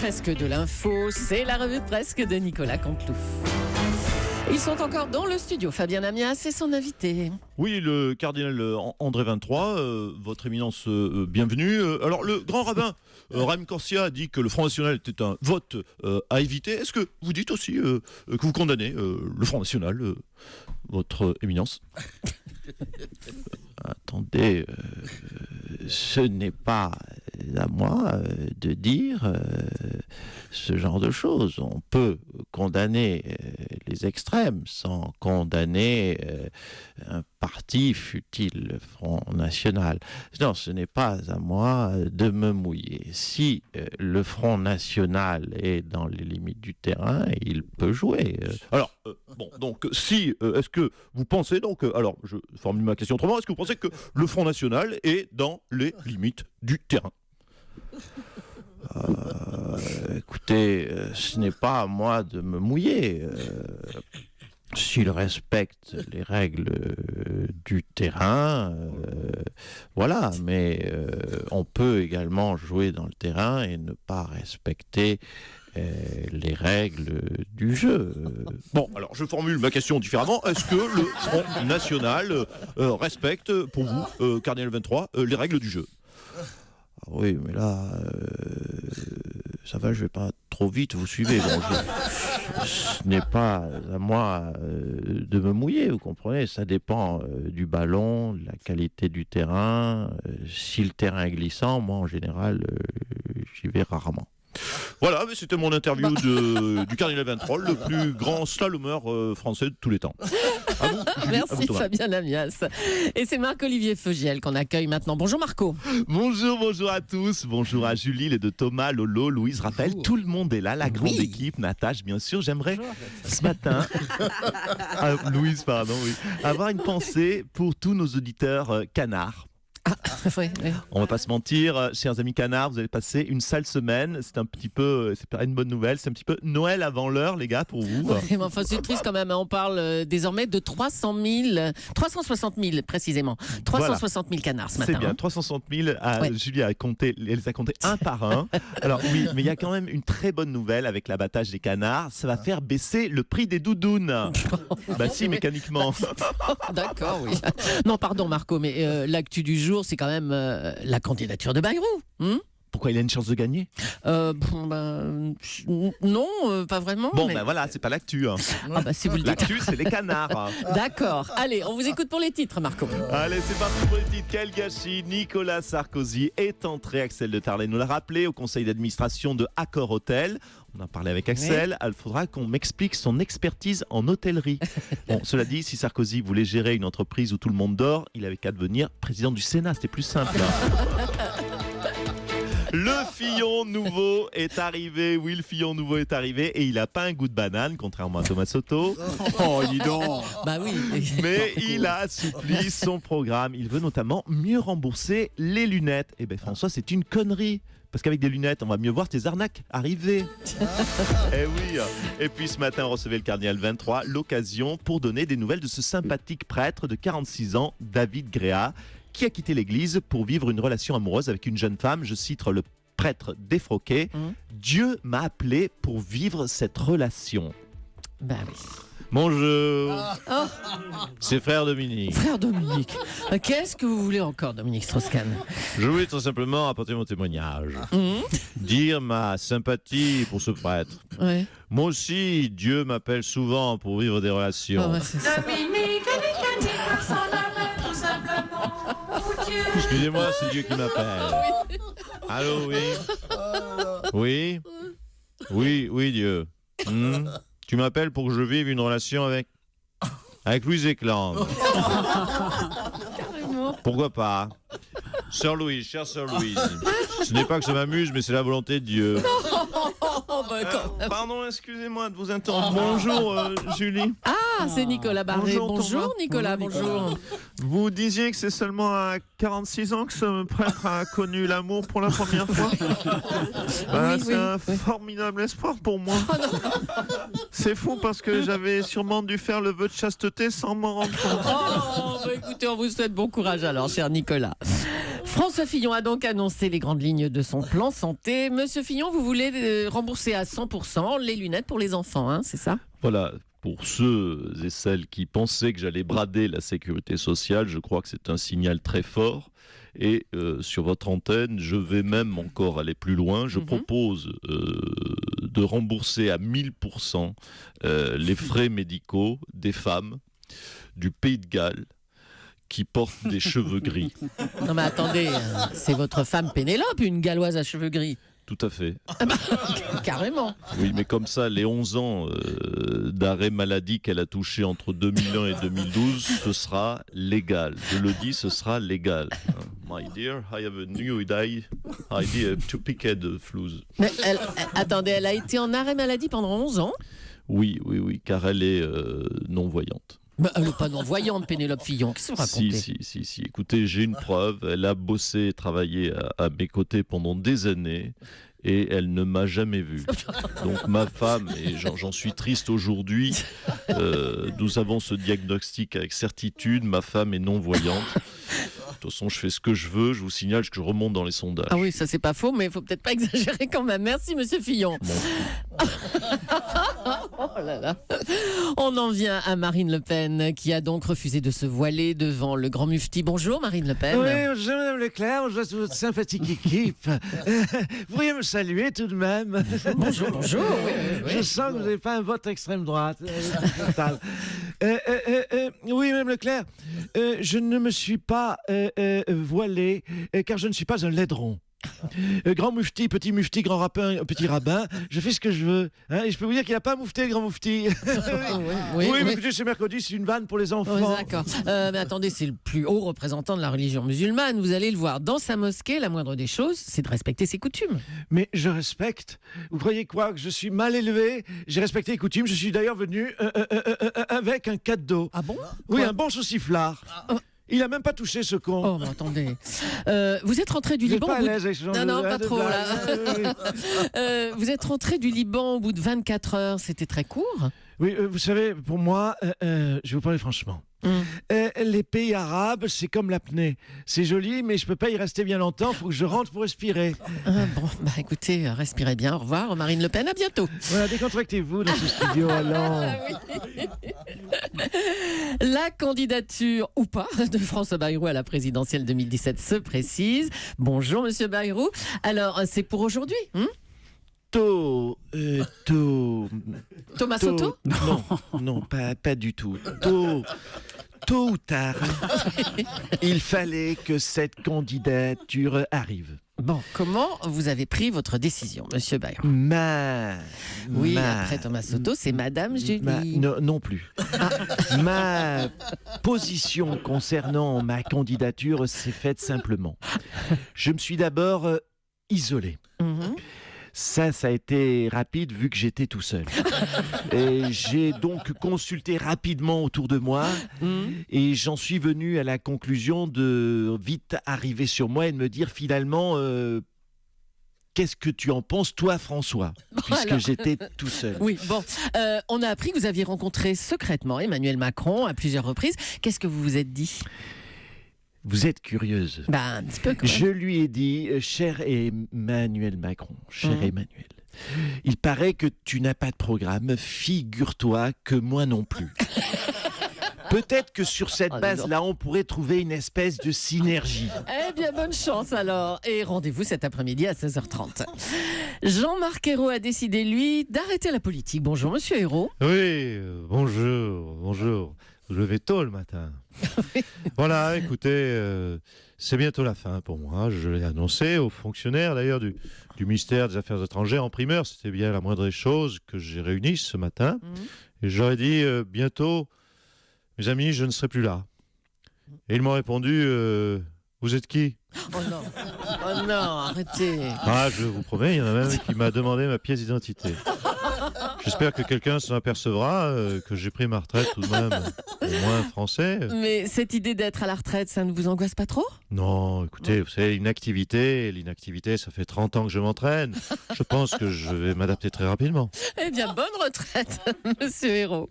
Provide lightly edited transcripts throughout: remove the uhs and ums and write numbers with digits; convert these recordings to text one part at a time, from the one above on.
presque de l'info, c'est la revue presque de Nicolas Canteloup. Ils sont encore dans le studio, Fabien Amias et son invité. Oui, le cardinal André XXIII, votre éminence, bienvenue. Alors, le grand rabbin Raïm Corsia a dit que le Front National était un vote à éviter. Est-ce que vous dites aussi que vous condamnez le Front National, votre éminence? Attendez, ce n'est pas à moi de dire ce genre de choses. On peut condamner les extrêmes sans condamner un parti, fût-il le Front National. Non, ce n'est pas à moi de me mouiller. Si le Front National est dans les limites du terrain, il peut jouer. Alors, donc, si, est-ce que vous pensez, donc, alors, je formule ma question autrement, est-ce que vous pensez que le Front National est dans les limites du terrain? Écoutez, ce n'est pas à moi de me mouiller. S'il respecte les règles du terrain, voilà, mais on peut également jouer dans le terrain et ne pas respecter les règles du jeu. Bon, alors je formule ma question différemment. Est-ce que le Front National respecte, pour vous, cardinal 23, les règles du jeu? Oui, mais là, ça va, je vais pas trop vite, vous suivez. Bon, ce n'est pas à moi de me mouiller, vous comprenez. Ça dépend du ballon, de la qualité du terrain. Si le terrain est glissant, moi, en général, j'y vais rarement. Voilà, mais c'était mon interview du cardinal 23, le plus grand slalomeur français de tous les temps. À vous, Julie, Merci à vous, Fabien Amias. Et c'est Marc-Olivier Feugiel qu'on accueille maintenant. Bonjour Marco. Bonjour à tous. Bonjour à Julie, les deux Thomas, Lolo, Louise, Raphaël. Tout le monde est là, la grande équipe, Natasha, bien sûr. J'aimerais ce matin, Louise, pardon, oui, avoir une pensée pour tous nos auditeurs canards. Oui. On va pas se mentir, chers amis canards, vous allez passer une sale semaine. C'est un petit peu, c'est pas une bonne nouvelle, c'est un petit peu Noël avant l'heure, les gars, pour vous. Mais enfin, c'est triste quand même. On parle désormais de 360 000 précisément. 360 000 canards ce matin. C'est bien, 360 000. Julie elle les a comptés un par un. Alors oui, mais il y a quand même une très bonne nouvelle avec l'abattage des canards. Ça va faire baisser le prix des doudounes. Bah si, mécaniquement. D'accord, oui. Non, pardon Marco, mais l'actu du jour, c'est quand même la candidature de Bayrou. Pourquoi il a une chance de gagner? Non, pas vraiment. Bon, mais... ben voilà, c'est pas l'actu. Hein. Ah bah si vous le dites. L'actu, c'est les canards. D'accord. Allez, on vous écoute pour les titres, Marco. Allez, c'est parti pour les titres. Quel gâchis! Nicolas Sarkozy est entré, Axel de Tarlet nous l'a rappelé, au conseil d'administration de Accor Hôtel. On a parlé avec Axel. Il faudra qu'on m'explique son expertise en hôtellerie. Bon, cela dit, si Sarkozy voulait gérer une entreprise où tout le monde dort, il avait qu'à devenir président du Sénat. C'était plus simple. Le Fillon nouveau est arrivé. Oui, le Fillon nouveau est arrivé et il n'a pas un goût de banane, contrairement à Thomas Soto. Oh, dis donc. Bah oui. Mais il a assoupli son programme. Il veut notamment mieux rembourser les lunettes. Eh bien, François, c'est une connerie. Parce qu'avec des lunettes, on va mieux voir tes arnaques arriver. Eh oui. Et puis ce matin, on recevait le cardinal 23, l'occasion pour donner des nouvelles de ce sympathique prêtre de 46 ans, David Gréa, qui a quitté l'église pour vivre une relation amoureuse avec une jeune femme. Je cite le prêtre défroqué. Dieu m'a appelé pour vivre cette relation. Bah oui. Bonjour. Oh. C'est frère Dominique. Frère Dominique, qu'est-ce que vous voulez encore, Dominique Strauss-Kahn? Je voulais tout simplement apporter mon témoignage. Dire ma sympathie pour ce prêtre. Ouais. Moi aussi, Dieu m'appelle souvent pour vivre des relations. Oh, ouais, c'est ça. Excusez-moi, c'est Dieu qui m'appelle. Allô, oui. Oui, Dieu. Tu m'appelles pour que je vive une relation avec Louise Ekland. Pourquoi pas? Sœur Louise, chère Sœur Louise, ce n'est pas que ça m'amuse, mais c'est la volonté de Dieu. Pardon, excusez-moi de vous interrompre. Bonjour, Julie. Ah, c'est Nicolas Barré. Bonjour Thomas. Nicolas, bonjour. Vous disiez que c'est seulement à 46 ans que ce prêtre a connu l'amour pour la première fois. C'est un formidable espoir pour moi. C'est fou parce que j'avais sûrement dû faire le vœu de chasteté sans m'en rendre compte. Écoutez, on vous souhaite bon courage alors, cher Nicolas. François Fillon a donc annoncé les grandes lignes de son plan santé. Monsieur Fillon, vous voulez rembourser à 100% les lunettes pour les enfants, hein, c'est ça? Voilà, pour ceux et celles qui pensaient que j'allais brader la sécurité sociale, je crois que c'est un signal très fort. Et sur votre antenne, je vais même encore aller plus loin. Je propose de rembourser à 1000% les frais médicaux des femmes du Pays de Galles qui portent des cheveux gris. Non mais attendez, c'est votre femme Pénélope, une galloise à cheveux gris. Tout à fait. Carrément. Oui, mais comme ça, les 11 ans d'arrêt maladie qu'elle a touché entre 2001 et 2012, ce sera légal. Je le dis, ce sera légal. My dear, I have a new idea to pick the flues. Mais attendez, elle a été en arrêt maladie pendant 11 ans? Oui, car elle est non-voyante. Bah, elle n'est pas non-voyante, Pénélope Fillon. Qu'est-ce que vous racontez? Si. Écoutez, j'ai une preuve. Elle a bossé et travaillé à mes côtés pendant des années et elle ne m'a jamais vu. Donc ma femme, et j'en suis triste aujourd'hui, nous avons ce diagnostic avec certitude. Ma femme est non-voyante. De toute façon, je fais ce que je veux. Je vous signale que je remonte dans les sondages. Ah oui, ça c'est pas faux, mais il faut peut-être pas exagérer quand même. Merci, monsieur Fillon. Oh là là. On en vient à Marine Le Pen, qui a donc refusé de se voiler devant le grand mufti. Bonjour, Marine Le Pen. Oui, bonjour Madame Leclerc, bonjour à toute votre sympathique équipe. Vous pourriez me saluer tout de même. Bonjour. Je sens que vous n'avez pas un vote extrême droite. Oui, Madame Leclerc, je ne me suis pas voilé, car je ne suis pas un laideron. Grand mufti, petit mufti, grand rabbin, petit rabbin, je fais ce que je veux. Hein, et je peux vous dire qu'il n'y a pas mufti, grand mufti. Oui, mais écoutez, c'est mercredi, c'est une vanne pour les enfants. Oui, d'accord. Mais attendez, c'est le plus haut représentant de la religion musulmane. Vous allez le voir dans sa mosquée. La moindre des choses, c'est de respecter ses coutumes. Mais je respecte. Vous croyez quoi? Que je suis mal élevé? J'ai respecté les coutumes. Je suis d'ailleurs venu avec un cadeau. Ah bon? Oui, Quoi? Un bon sauciflard. Il a même pas touché ce con. Oh, mais attendez. Vous êtes rentré du Vous êtes Liban pas à au bout l'aise avec ce genre Non, de- pas de trop, blague. là. Vous êtes rentré du Liban au bout de 24 heures. C'était très court. Oui, vous savez, pour moi, je vais vous parler franchement. Les pays arabes, c'est comme l'apnée. C'est joli, mais je peux pas y rester bien longtemps. Faut que je rentre pour respirer. Bon, bah écoutez, respirez bien. Au revoir, Marine Le Pen. À bientôt. Voilà, décontractez-vous dans ce studio, allons. La candidature ou pas de François Bayrou à la présidentielle 2017 se précise. Bonjour, monsieur Bayrou. Alors, c'est pour aujourd'hui, Thomas Soto? Non, pas du tout. Tôt ou tard, il fallait que cette candidature arrive. Bon, comment vous avez pris votre décision, monsieur Bayrou? Oui, Après Thomas Soto, c'est Madame Julie. Non plus. Ma position concernant ma candidature s'est faite simplement. Je me suis d'abord isolé. Mhm. Ça a été rapide vu que j'étais tout seul. Et j'ai donc consulté rapidement autour de moi et j'en suis venu à la conclusion de vite arriver sur moi et de me dire finalement qu'est-ce que tu en penses toi François, puisque alors. j'étais tout seul. Oui, bon, on a appris que vous aviez rencontré secrètement Emmanuel Macron à plusieurs reprises. Qu'est-ce que vous vous êtes dit? Vous êtes curieuse. Bah, un petit peu quand même. Je lui ai dit, cher Emmanuel Macron, cher Emmanuel, il paraît que tu n'as pas de programme, figure-toi que moi non plus. Peut-être que sur cette base-là, on pourrait trouver une espèce de synergie. Eh bien, bonne chance alors. Et rendez-vous cet après-midi à 16h30. Jean-Marc Ayrault a décidé, lui, d'arrêter la politique. Bonjour, monsieur Ayrault. Oui, bonjour. Je vais tôt le matin. Voilà, écoutez, c'est bientôt la fin pour moi. Je l'ai annoncé aux fonctionnaires d'ailleurs du ministère des Affaires étrangères en primeur. C'était bien la moindre des choses que j'ai réuni ce matin. Et j'aurais dit bientôt, mes amis, je ne serai plus là. Et ils m'ont répondu, vous êtes qui? Oh non, arrêtez. Ah, je vous promets, il y en a même qui m'a demandé ma pièce d'identité. J'espère que quelqu'un s'en apercevra que j'ai pris ma retraite tout de même moins français. Mais cette idée d'être à la retraite, ça ne vous angoisse pas trop? Non, écoutez, vous savez, l'inactivité, ça fait 30 ans que je m'entraîne. Je pense que je vais m'adapter très rapidement. Eh bien, bonne retraite, monsieur Hérault.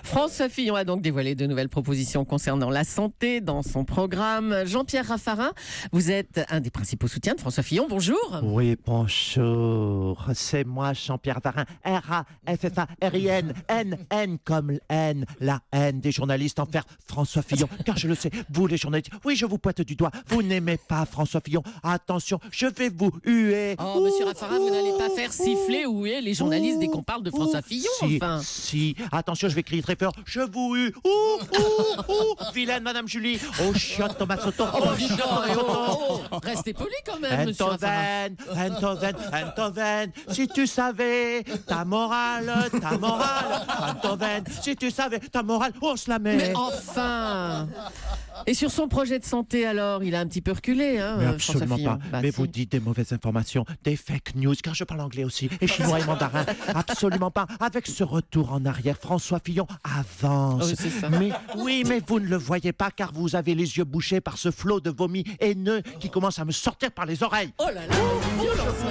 François Fillon a donc dévoilé de nouvelles propositions concernant la santé dans son programme. Jean-Pierre Raffarin, vous êtes un des principaux soutiens de François Fillon. Bonjour. Oui, bonjour. C'est moi, Jean-Pierre Raffarin. R-A-F-F-A-R-I-N. N comme N. La haine des journalistes envers François Fillon. Car je le sais, vous les journalistes, oui, je vous pointe du doigt. Vous n'aimez pas François Fillon. Attention, je vais vous huer. Oh, monsieur Raffarin, vous n'allez pas faire siffler ou huer les journalistes dès qu'on parle de François Fillon, enfin. Si, attention, je vais crier très fort. Je vous hue. Vilaine Madame Julie. Oh, chiotte Thomas Soto. Oh, chiotte Thomas Soto. Restez poli quand même, monsieur Raffarin. Enthoven, si tu savais ta morale, Enthoven, si tu savais ta morale, on se la met. Mais enfin. Et sur son projet de santé, alors, il a un petit peu reculé, hein, Mais François absolument Fillon. pas. Bah, Mais si. vous dites des mauvaises informations, des fake news, car je parle anglais aussi, et chinois et mandarin. Absolument pas. Avec ce retour en arrière, François Fillon avance. Oui, c'est ça. Mais vous ne le voyez pas, car vous avez les yeux bouchés par ce flot de vomi haineux qui commence à me sortir par les oreilles. Oh là là, violent ce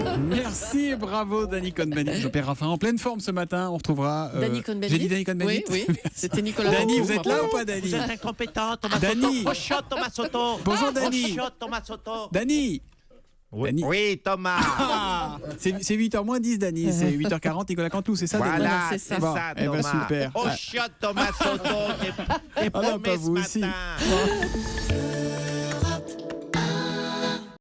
matin. Merci, bravo Dany Cohn-Bendit. Jean-Pierre Raffarin en pleine forme ce matin. On retrouvera. Dany Cohn-Bendit. J'ai dit Dany Cohn-Bendit. Oui, c'était Nicolas. Dany, Roux. vous êtes là ou pas, Dany? Vous êtes incompétent, Thomas Dany. Soto. Oh, chiotte Thomas Soto. Bonjour, Dany. Oh, chiotte Thomas Soto. Dany. Dany. Oui, Thomas. Ah, c'est 8h moins 10, Dany. C'est 8h40, Nicolas Canteloup, c'est ça, Dany? Voilà, c'est c'est ça. Bon, ça, eh ben, Thomas. super. Oh, chiotte Thomas Soto. T'es Ah non, paumé pas ce vous aussi. matin.